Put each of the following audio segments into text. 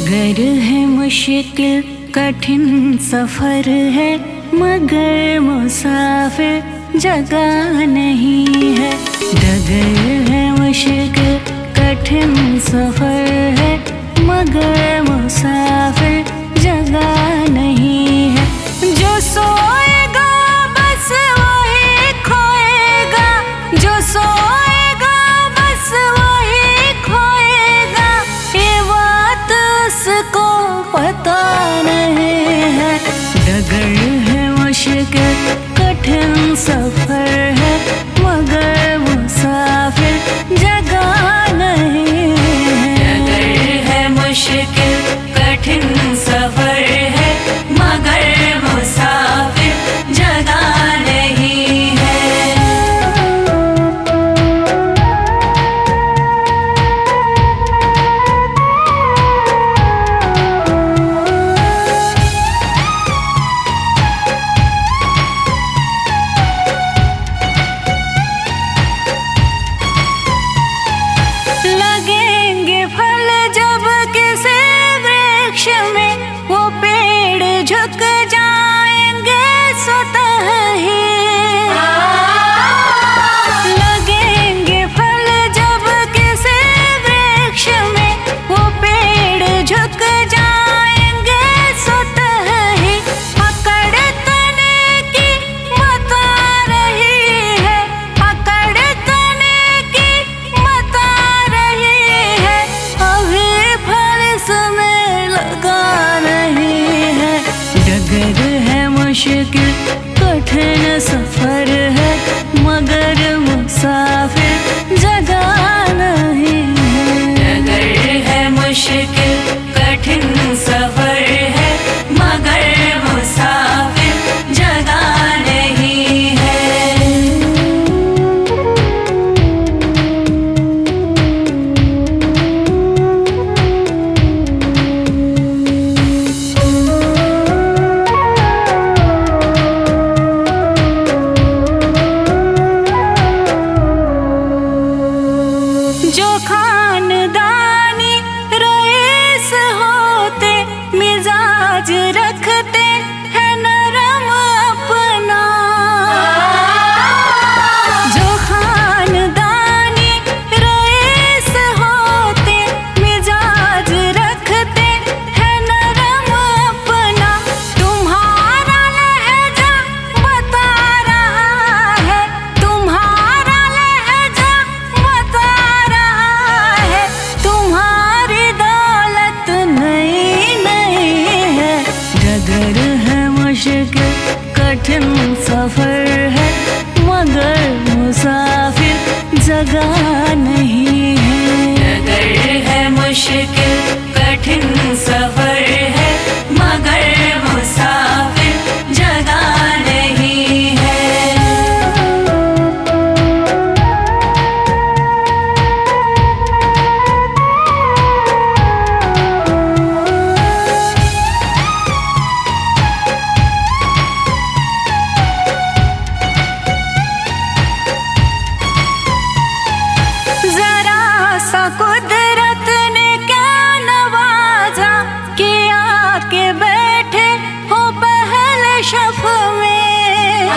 डगर है मुश्किल कठिन सफर है, मगर मुसाफिर जगह नहीं है। डगर है मुश्किल कठिन सफर है, मगर मुसाफिर जगह नहीं है। जो सोएगा बस वही खोएगा, जो सोएगा बस वही खोएगा, ये बात उसको पता नहीं है। डगर है मुश्किल कठिन सफर है, मगर मुसाफिर जगह नहीं है। डगर है मुश्किल कठिन सफर है, मगर मुसाफिर जगह नहीं है। लगेंगे फल जब किसी वृक्ष में, वो पेड़ झुक जाएंगे स्वतः ही। लगेंगे फल जब किसी वृक्ष में, वो पेड़ झुक जाएंगे स्वतः ही। पकड़ तने की बता रही है, पकड़ तने की बता रही है, अभी फल इसमें लगा नहीं है। डगर है मुश्किल कठिन सफर है, मगर मुसाफिर जगह नहीं है। डगर है मुश्किल कठिन सफर है, मगर मुसाफिर जगह नहीं है। जो खानदानी रईस होते, मिजाज रखते हैं नरम अपना। जो खानदानी रईस होते, मिजाज रखते हैं नरम अपना। तुम्हारा लहजा बता रहा है, तुम्हारा लहजा बता रहा है, तुम्हारी दौलत नहीं नहीं है। डगर है मुश्किल कठिन सफर है, मगर मुसाफिर जगह नहीं है। डगर है मुश्किल कठिन सफर है, मगर मुसाफिर जगह नहीं है। जरा सा कुदरत ने क्या नवाजा, कि आके बैठे हो पहले शफ में।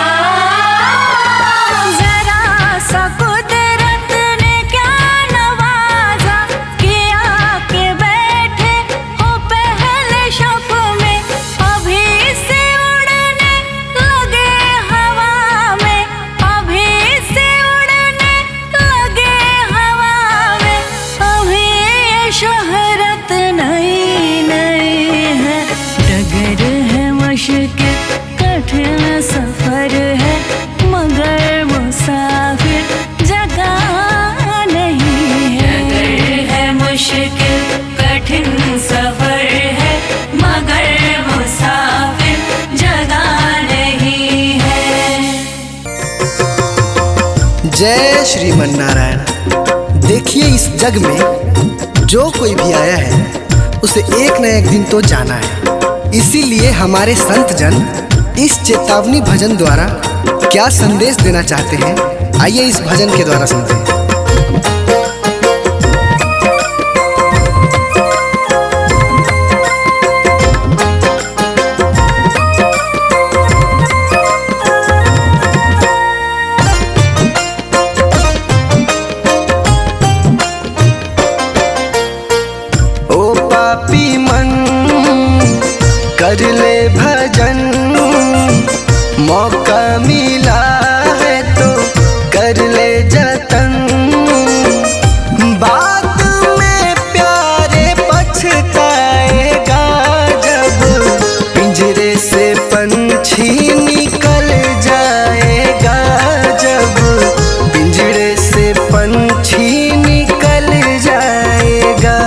जरा सा कुदरत ने क्या नवाजा, कि आके बैठे हो पहले शफ में। अभी से उड़ने लगे हवा में, अभी से उड़ने लगे हवा में, अभी ये शोहरत नहीं नहीं है। डगर है मुश्किल कठिन सफर है, मगर मुसाफिर जगह नहीं है। डगर है मुश्किल कठिन सफर है, मगर मुसाफिर जगह नहीं है। जय श्रीमन नारायण। देखिए, इस जग में जो कोई भी आया है, उसे एक न एक दिन तो जाना है। इसीलिए हमारे संत जन इस चेतावनी भजन द्वारा क्या संदेश देना चाहते हैं, आइए इस भजन के द्वारा सुनते हैं। कर ले भजन, मौका मिला है तो कर ले जतन। बाद में प्यारे पछताएगा जब पिंजरे से पंछी निकल जाएगा, जब पिंजरे से पंछी निकल जाएगा।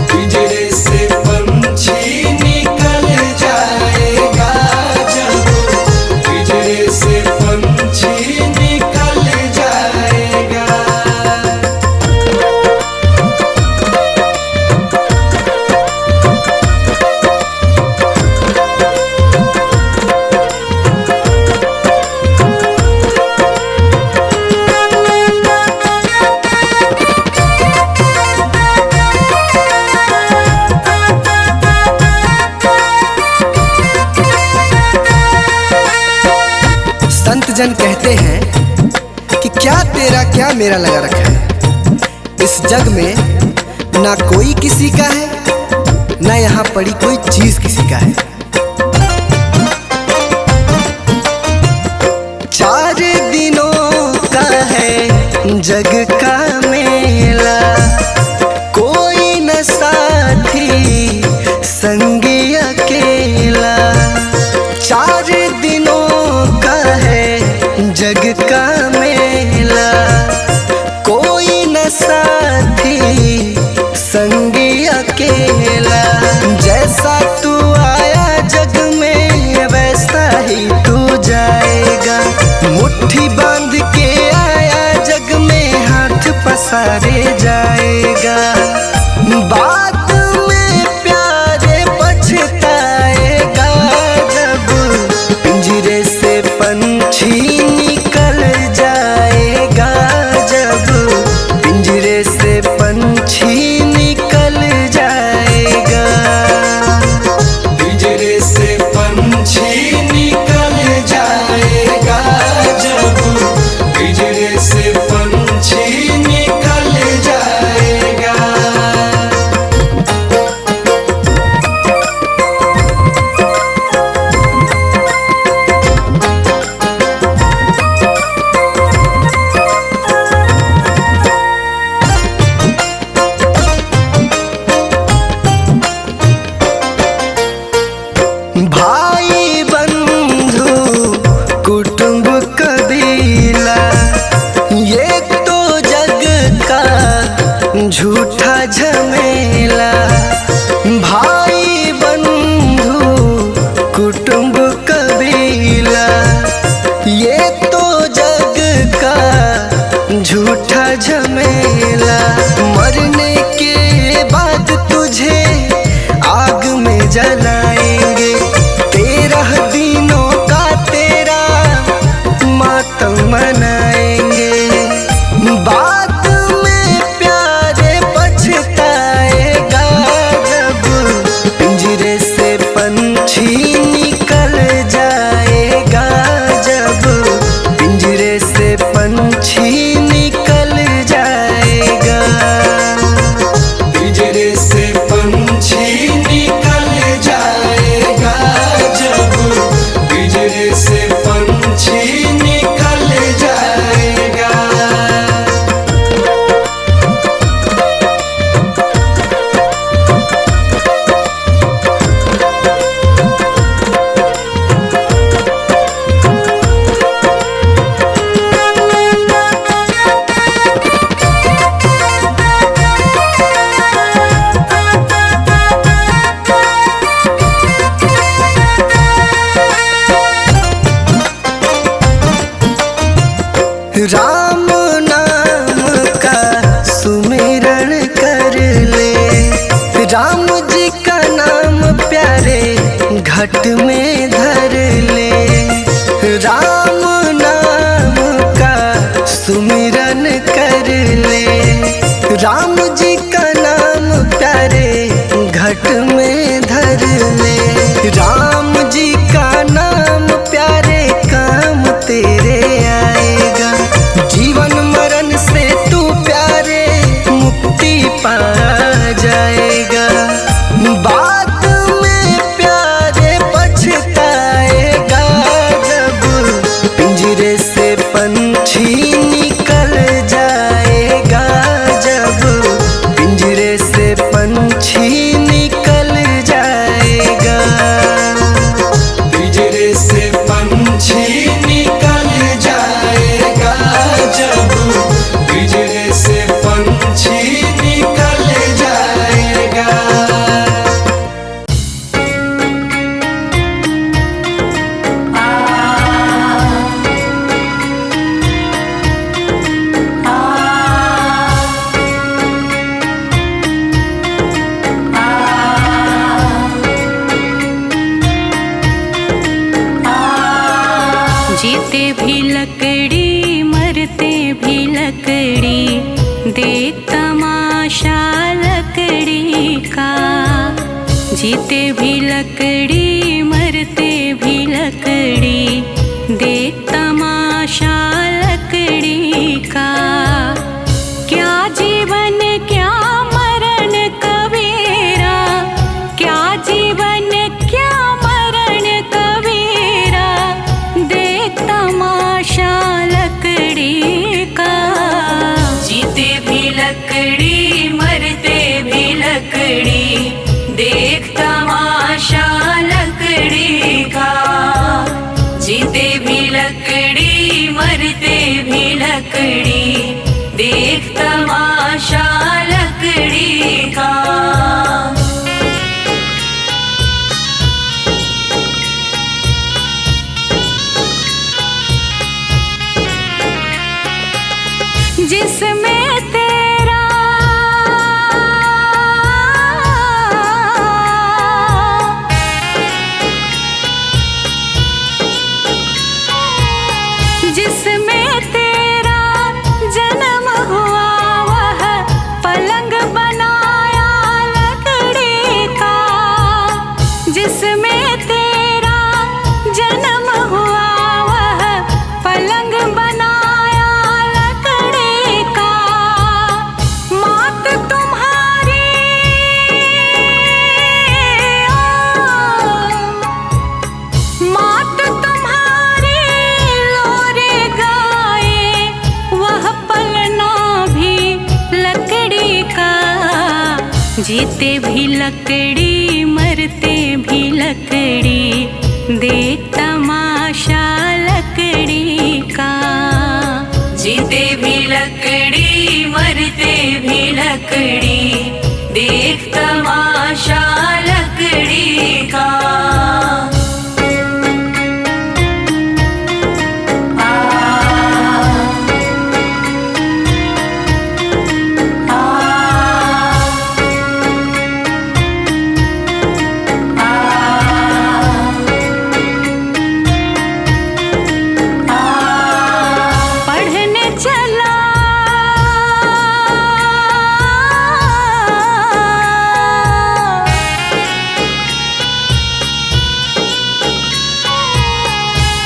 पिंजरे से पंछी निकल जाएगा, जब पिंजरे से पंछी निकल जाएगा। संत जन कहते हैं कि क्या तेरा क्या मेरा लगा रखा है। इस जग में ना कोई किसी का है, ना यहाँ पड़ी कोई चीज किसी का है। चार दिनों का है जग का मेला, कोई न साथी संगी अकेला। चार दिनों का है जग का मेला, कोई न साथी संगी अकेला। जैसा तू आया जग में वैसा ही तू जाएगा, मुट्ठी बांध के आया जग में हाथ पसारे जाएगा। बाद में प्यारे पछताएगा जब पिंजरे से पंछी निकल जाएगा, जब पिंजरे से पंछी निकल जाएगा। पिंजरे से पंछी निकल जाएगा, जब पिंजरे से पंछी निकल जाएगा। भाई बंधु कुटुंब कबीला, ये तो जग का झूठा झमेला। भाई बंधु कुटुंब कबीला, ये तो जग का झूठा झमेला। मरने के बाद तुझे आग में जलाएंगे, 13 दिनों का तेरा मातम मनाएंगे। बाद में प्यारे पछताएगा जब पिंजरे से पंछी निकल जाएगा, जब पिंजरे से पंछी निकल जाएगा। पिंजरे से पंछी निकल जाएगा, जब पिंजरे से पंछी निकल जाएगा। राम नाम का सुमिरन कर ले, राम जी का नाम प्यारे घट में धर ले। राम नाम का सुमिरन कर ले, राम जी का नाम प्यारे घट में धर ले। राम जी का नाम प्यारे काम तेरे आएगा, जीवन मरण से तू प्यारे मुक्ति पा जाएगा। बाद में देख तमाशा लकड़ी का। जीते भी लकड़ी मरते भी लकड़ी, देख तमाशा लकड़ी का। क्या जीवन क्या मरण कबीरा, क्या जीवन क्या मरण कबीरा, देख तमाशा लकड़ी का। जीते भी लकड़ी मरते भी लकड़ी, देख तमाशा लकड़ी का। जीते भी लकड़ी मरते भी लकड़ी, देख तमाशा लकड़ी का। जिसमें तेरा जिसमें तेरा जन्म हुआ, वह पलंग बनाया लकड़ी का। जिसमें तेरा जन्म हुआ, वह पलंग बनाया लकड़ी का। मात तुम्हारी मात तुम्हारी लोरे गाए, वह पलना भी लकड़ी का। जीते भी लकड़ी मरते भी लकड़ी, देख तमाशा लकड़ी का। जीते भी लकड़ी मरते भी लकड़ी, देख तमाशा लकड़ी का। पढ़ने चला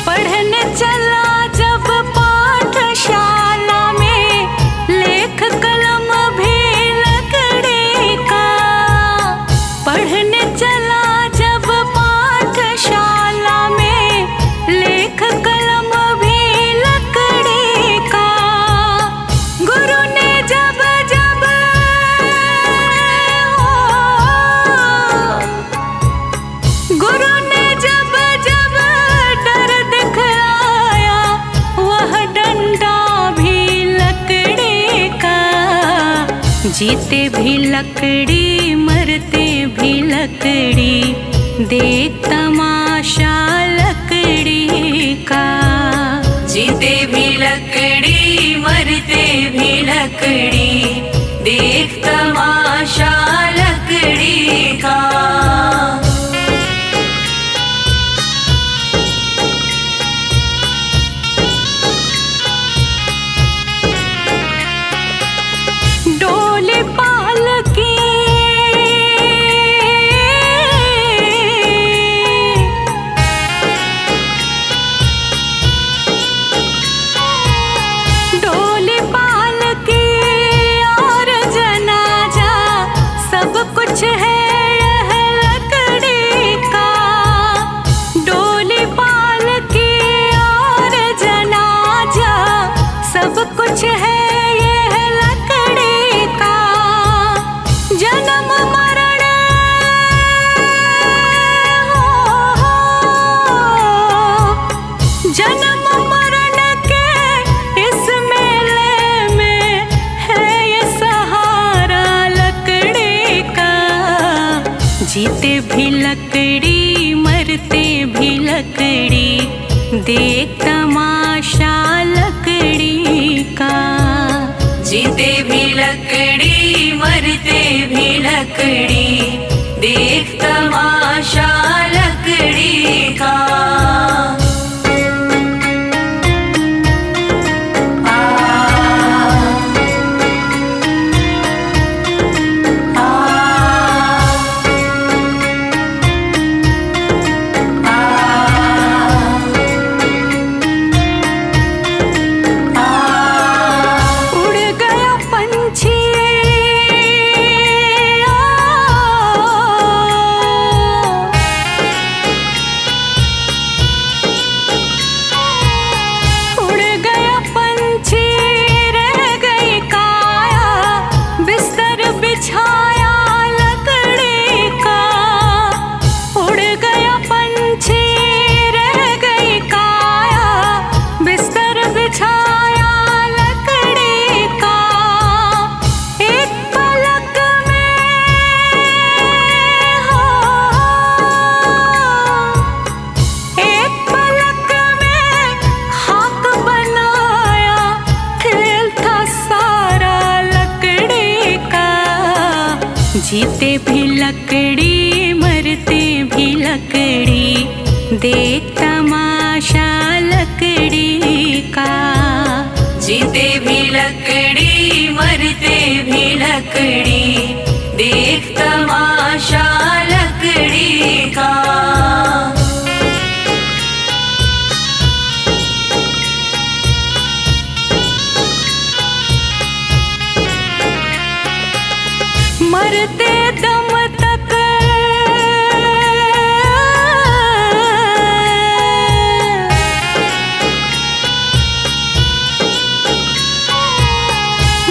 पढ़ने चला जब पाठशाला में, लेख कलम भी लकड़ी का। पढ़ने चला जब पाठशाला में, लेख कलम भी लकड़ी का। गुरु ने जब जब गुरु ने जब जब डर दिखलाया, वह डंडा भी लकड़ी का। जीते भी लकड़ी मरते भी लकड़ी, देख तमाशा लकड़ी का। जीते भी लकड़ी मरते भी लकड़ी, देख तमाशा लकड़ी का। डोली पालकी डोली पालकी और जनाजा, सब कुछ है यह लकड़ी का। डोली पालकी और जनाजा, सब कुछ है यह लकड़ी का। जन्म मरण जन्म मरण के इस मेले में है ये सहारा लकड़ी का। जीते भी लकड़ी मरते भी लकड़ी, देख तमाशा लकड़ी का। जीते भी लकड़ी मरते भी लकड़ी, देख तमाशा लकड़ी का। जीते भी लकड़ी मरते भी लकड़ी, देख तमाशा लकड़ी का। जीते भी लकड़ी मरते भी लकड़ी, देख तमाशा लकड़ी का। मरते दम तक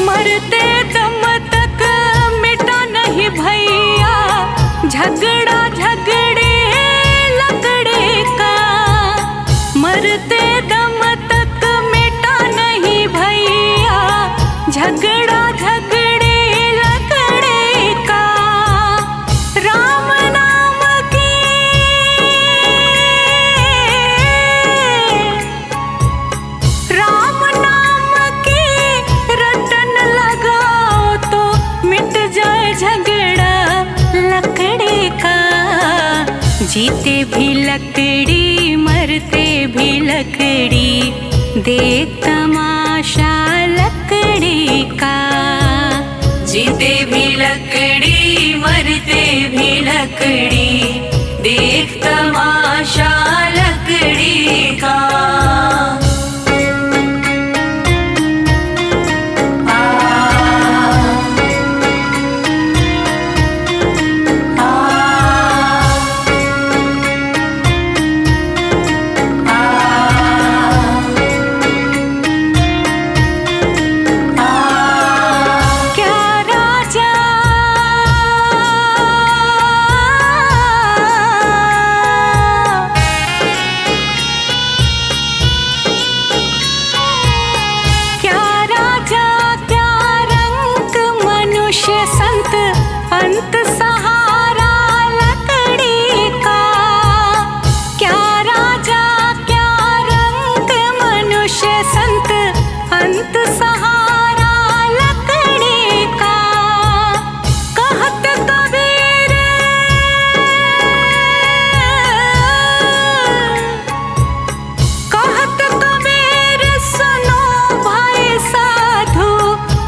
मरते दम तक मिटा नहीं भैया झगड़ा झगड़े लकड़े का। मरते दम तक मिटा नहीं भैया झगड़ा झगड़े लकड़े का। राम नाम की राम नाम की रटन लगाओ तो मिट जाए झगड़ा लकड़े का। जीते भी लकड़ी मरते भी लकड़ी, देख तमाशा लकड़ी का। जीते भी लकड़ी मरते भी लकड़ी, देख तमाशा लकड़ी का। अंत सहारा लकड़ी का। क्या राजा क्या रंग मनुष्य संत, अंत सहारा लकड़ी का। कहत कबीर कहत कबीर सुनो भाई साधु,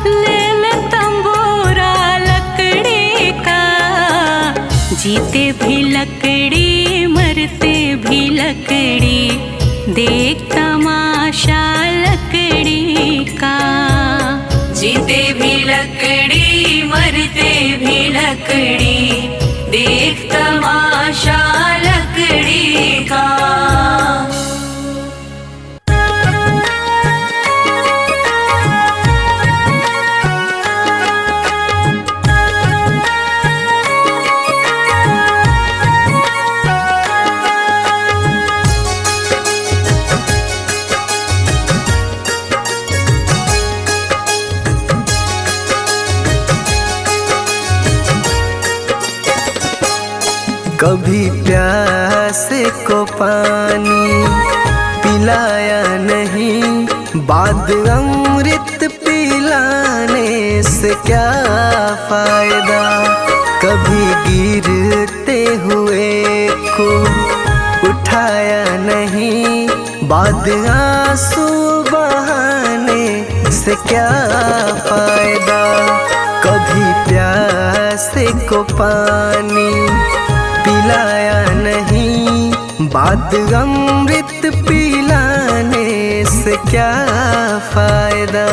ले ले तंबूरा जीते भी लकड़ी मरते भी लकड़ी, देख तमाशा लकड़ी का। जीते भी लकड़ी मरते भी लकड़ी, देख तमाशा लकड़ी का। कभी प्यासे को पानी पिलाया नहीं, बाद अमृत पिलाने से क्या फायदा। कभी गिरते हुए को उठाया नहीं, बाद आंसू बहाने से क्या फायदा। कभी प्यासे को पानी पिलाया नहीं, बाद अमृत पिलाने से क्या फायदा।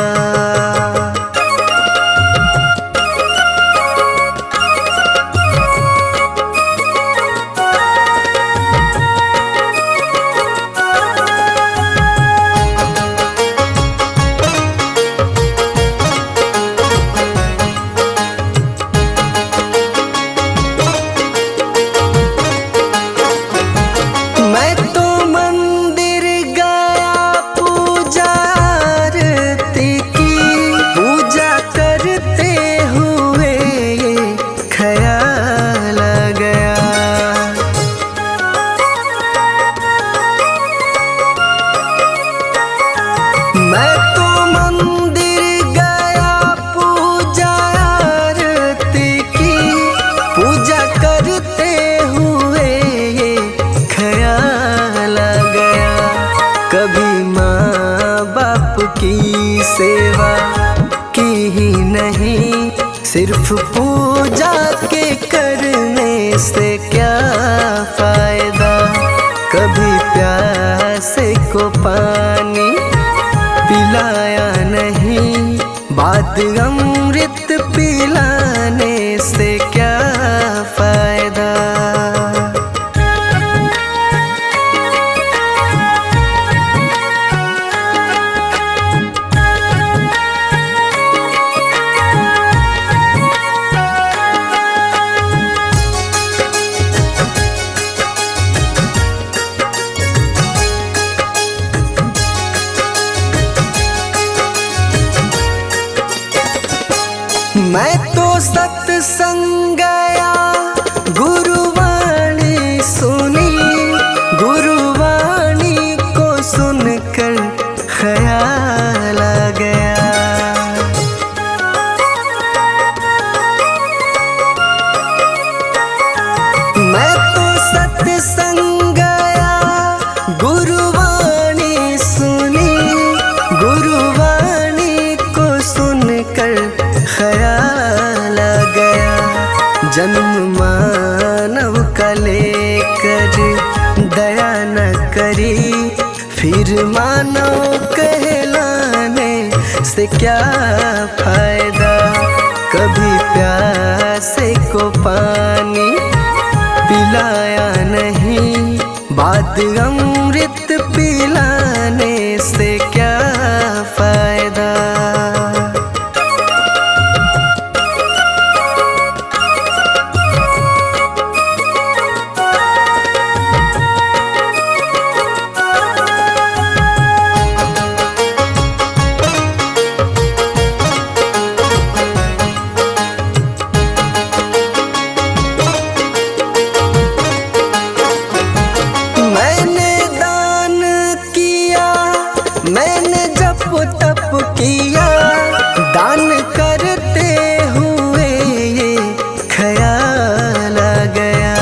नहीं, सिर्फ पूजा के करने से क्या फायदा। कभी प्यासे को पानी पिलाया नहीं, बाद अमृत पिलाने से क्या फायदा। मैं तो सत्संग गया, गुरुवाणी सुनी, गुरुवाणी को सुनकर ख्याल आ गया। मैं तो सत्संग गया, गुरुवाणी सुनी, गुरुवाणी को सुनकर ख्याल आ गया। जन्म मानव का लेकर दया न करी, फिर मानव कहलाने से क्या फायदा। कभी प्यासे को पानी पिलाया नहीं, बाद अमृत पिलाने से क्या फायदा। मैंने जप तप किया, दान करते हुए ये ख्याल आ गया।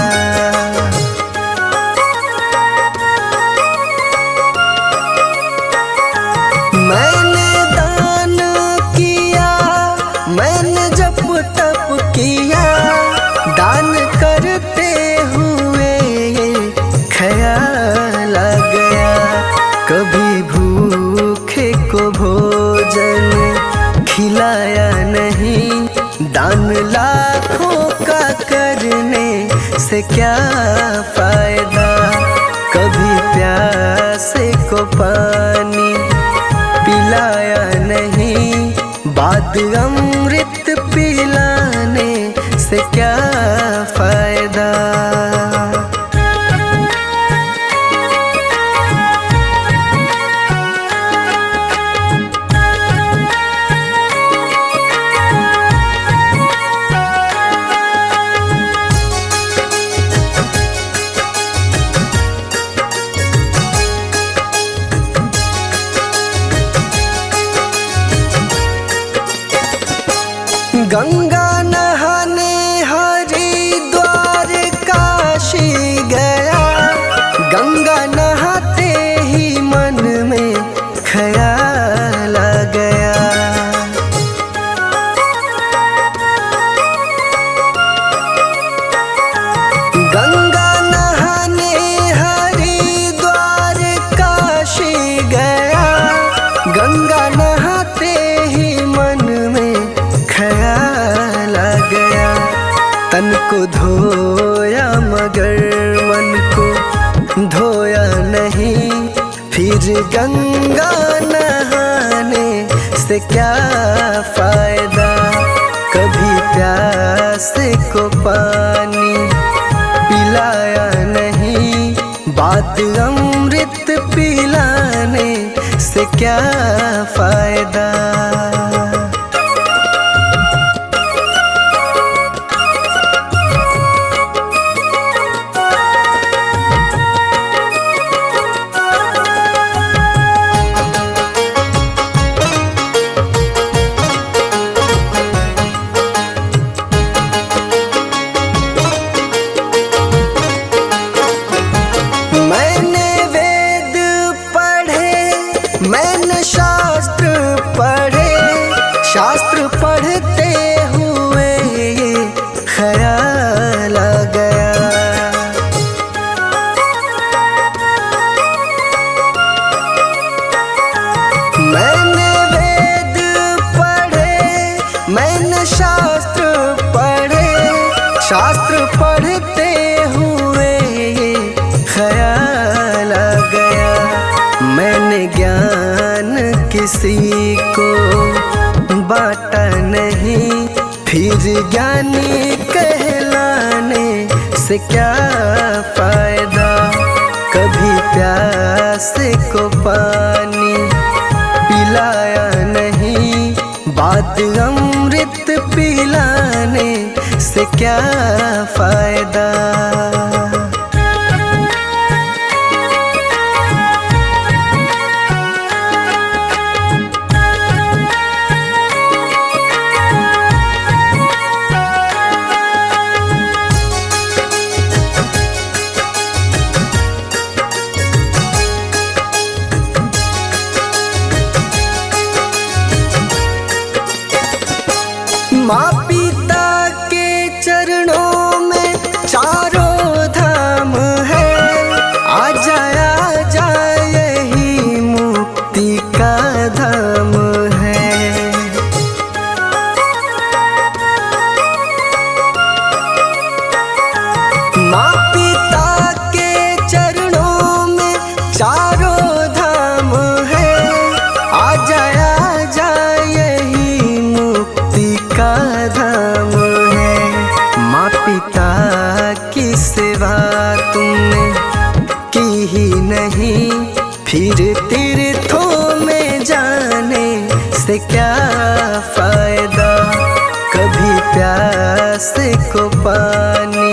मैंने दान किया, मैंने जप तप किया, दान करते हुए ये ख्याल आ गया। कभी भूखे को भोजन खिलाया नहीं, दान लाखों का करने से क्या फायदा। कभी प्यासे को पानी पिलाया नहीं, बाद अमृत पिलाने से क्या फायदा। गंगा नहाने हरिद्वार काशी गया, गंगा नहाते ही मन में ख्याल आ गया। गंगा नहाने हरिद्वार काशी गया, गंगा नहाते ही मन में ख्याल आ गया। तन को धोया मगर मन को धोया नहीं, फिर गंगा नहाने से क्या फायदा। कभी प्यासे को पानी पिलाया नहीं, बाद अमृत पिलाने से क्या फायदा। मैंने वेद पढ़े, मैंने शास्त्र पढ़े, शास्त्र पढ़े, शास्त्र पढ़ते हुए ये ख्याल आ गया, मैंने ज्ञान किसी को बांटा नहीं, फिर ज्ञानी कहलाने से क्या फायदा। कभी प्यास को पानी पिलाया नहीं, बात अमृत पिलाने से क्या फायदा। माँ पिता के चरणों में चारों धाम है, आ जा यही मुक्ति का धाम है। माँ पिता के चरणों में चारों धाम है, आ जा यही मुक्ति का धाम है। माँ पिता की सेवा तुमने की ही नहीं, फिर तीर्थों में जाने से क्या फायदा। कभी प्यास को पानी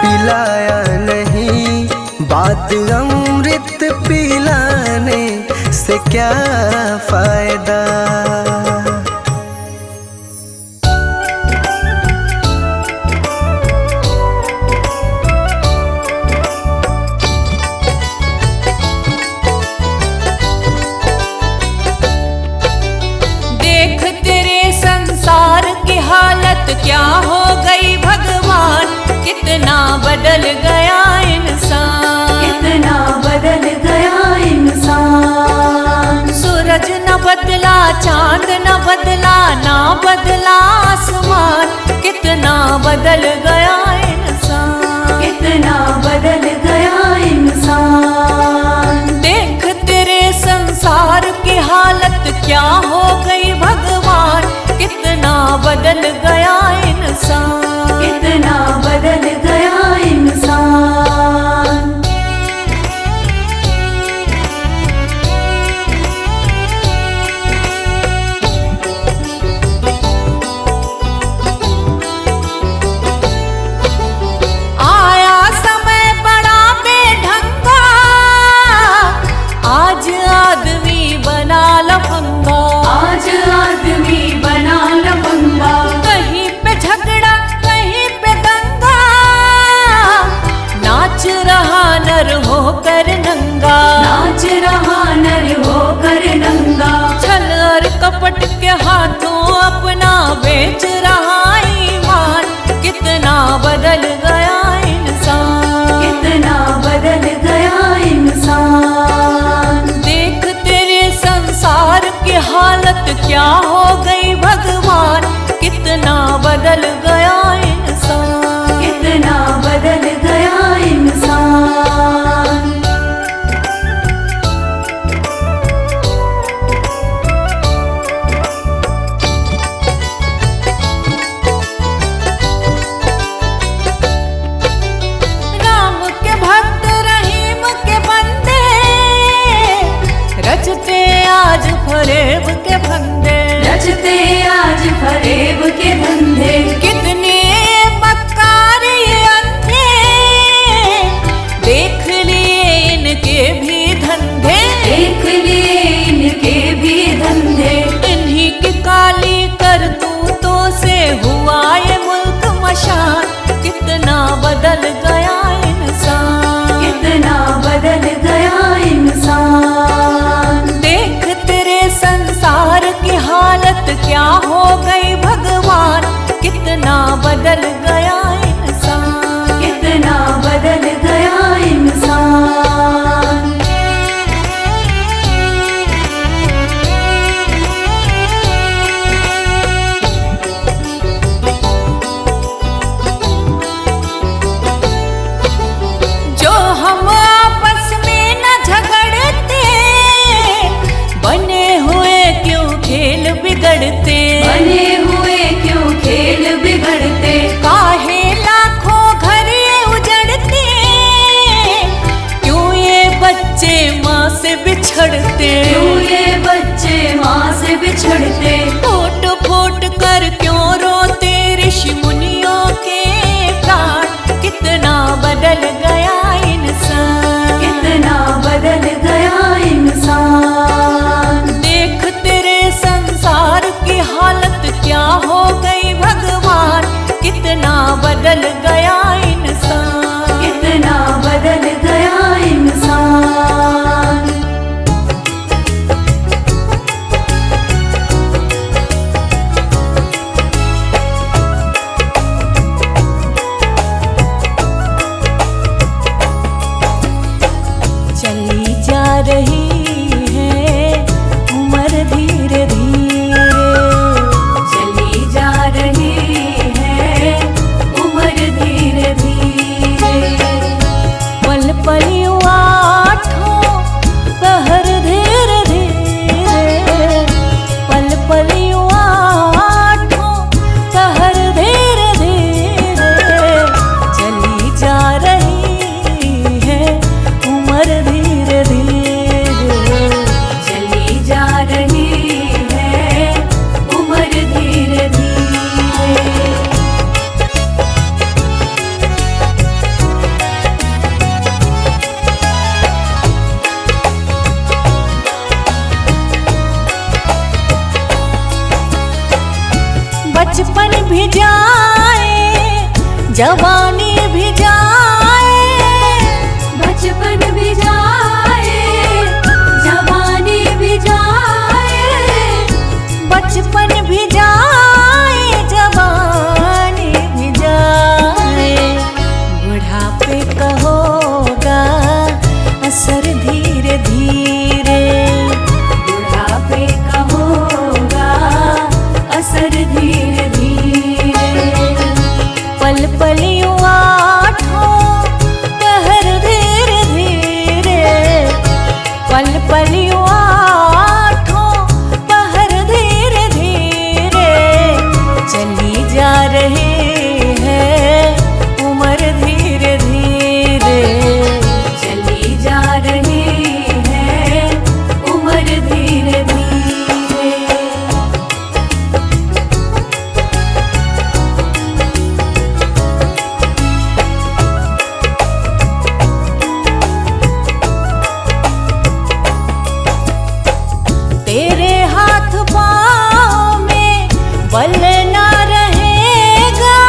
पिलाया नहीं, बात अमृत पिलाने से क्या फायदा। क्या हो गई भगवान, कितना बदल गया इंसान, कितना बदल गया इंसान। सूरज न बदला, चांद न बदला, ना बदला आसमान, कितना बदल गया इंसान, कितना बदल गया इंसान। देख तेरे संसार की हालत क्या हो गई भगवान, कितना बदल गया इंसान, कितना बदल गया इंसान। आया समय बड़ा बेढंगा, आज आदमी बना लफंगा, आज आदमी बना लफंगा। कहीं पे झगड़ा, कहीं पे दंगा, उखड़ते, क्यों ये बच्चे माँ से बिछड़ते, फूट फूट कर क्यों रोते ऋषि मुनियों के प्राण। कितना बदल गया इंसान, कितना बदल गया इंसान। देख तेरे संसार की हालत क्या हो गई भगवान। कितना बदल गया इंसान, कितना बदल गया इंसान। चली जा रही है उम्र धीरे धीरे, चली जा रही है उम्र धीरे धीरे। पल पल आठों पहर धीरे धीरे, पल पल आठों पहर धीरे धीरे। चली जा रही है उम्र धीरे धीरे, चली जा रही है उम्र धीरे धीरे। बचपन भी जाए जवानी भी जाए, बचपन भी जाए जवानी भी जाए, बचपन भी जाए जवानी भी जाए। बुढ़ापे का होगा असर धीरे धीरे, बुढ़ापे का होगा असर धीरे धीरे। पल पल आठों पहर धीरे धीरे, पल पल आठों पहर धीरे धीरे। चली जा रही है उम्र धीरे धीरे, चली जा रही है उम्र धीरे धीरे। तेरे हाथ पाँव में बल ना रहेगा,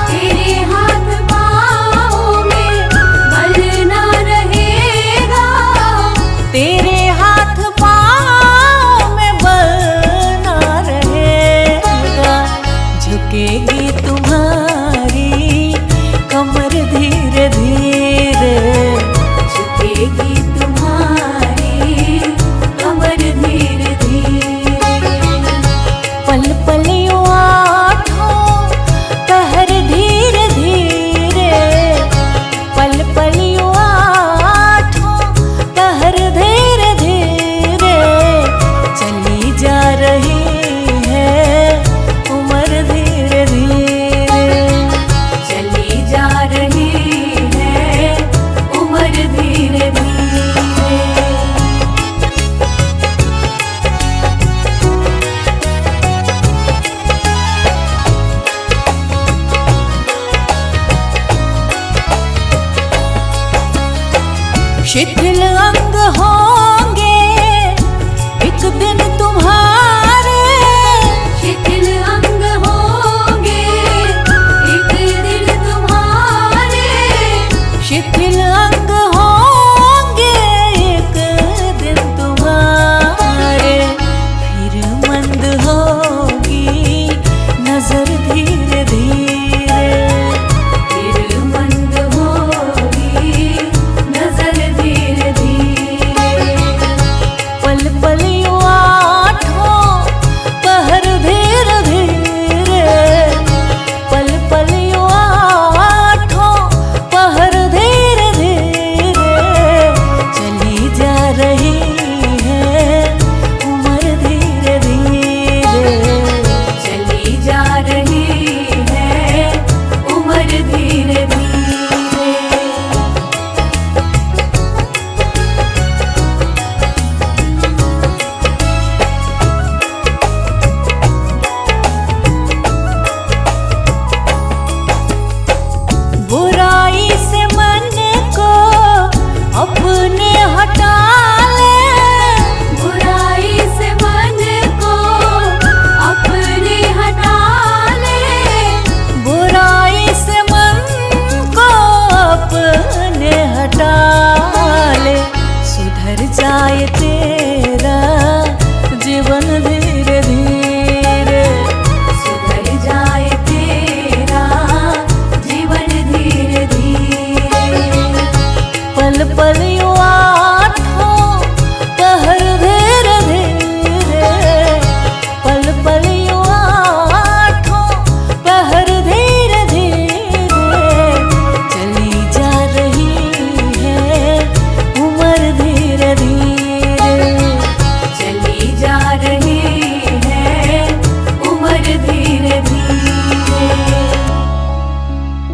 तेरे हाथ पाँव में बल ना रहेगा, तेरे हाथ पाँव में बल ना रहेगा। झुकेगी तुम्हारी कमर धीरे धीरे, झुकेगी तुम्हारी कमर धीरे धीरे। पल पल आठों पहर धीरे धीरे, पल पल आठों पहर धीरे धीरे। चली जा रही है उम्र धीरे धीरे, चली जा रही है उम्र धीरे धीरे। शिथिल अंग